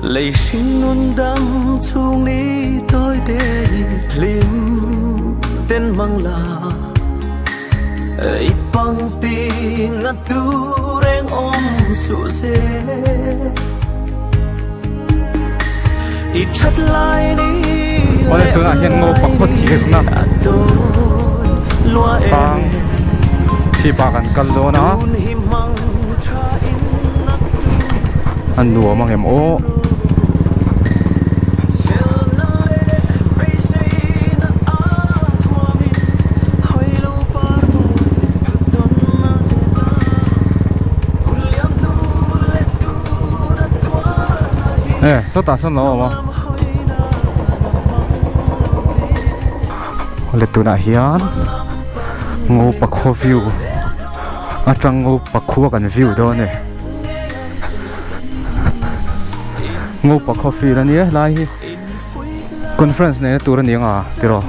lấy xin luôn đắm chung ní tôi để lim tên mang là ấy bằng tình ngắt tu reng om su se ít chất lại đi Oleh tu nak yang ngau pakot cikgu na, bang cipakan kalau na, anu amang emo, so tak sono ma. Oleh tu nak hian ngau pakho view atang ngau pakho kan view do ne ngau pakho view la ni lai conference ne tur ni nga tiro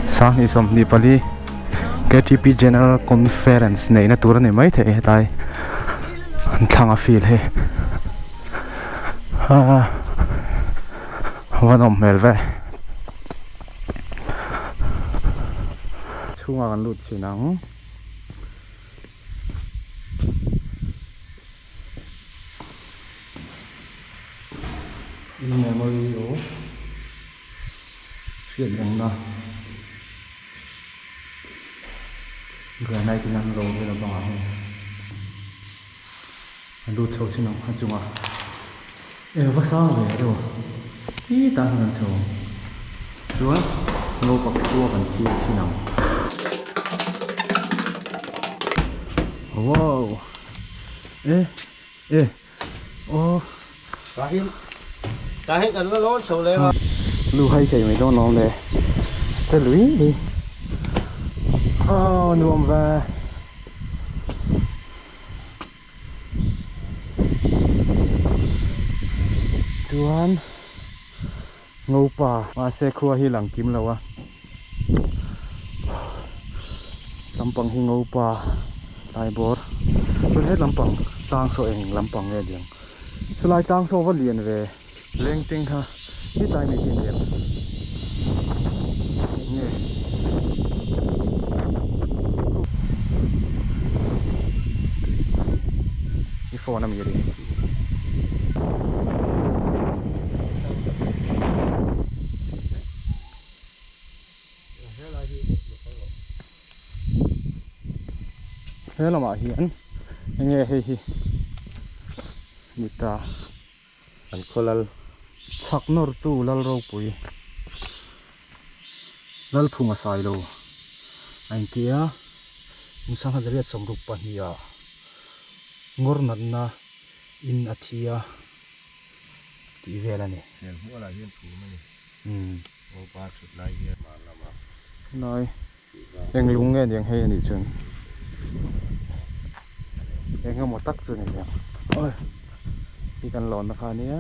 sang ni som ni pali KTP general conference ne na tur ni mai the tai an thanga feel he ha wanom melve chunga kan lut sinang in memory o chuyện rằng na người này thì nằm rồi bây giờ bảo này anh lut sâu sinang han chunga vắt sao về đâu ý ta hình sâu chúa ngô bạc cua vẫn chi sinang. Wow, oh, cái nó lót sầu lên mà, lưu hay chạy mấy con nó này, chơi lưới đi, nuông về, chuan, ngô pa, mà xe khua hi lăng kim lâu à, lampang hi ngô pa. Ai bor tôi hết lampang tang so eng lampang nghe điện so lai tang so vẫn liền về leng ting ha cái tai mi tin điện nghe cái phone nằm gì đi thế là mà hiện nghe hay hi người ta anh khô lal chắc nор tu lal rau pui lal phunga sai lo anh tia mình sang hazari som rup pahia ngor nanna in athia ti vela ni em mua lại hiện phủ này ô ba chục lại hiện mà làm à nói em lúng nghe tiếng hay này chừng em có một tắc rồi này ôi đi cần lòn nó khá nhé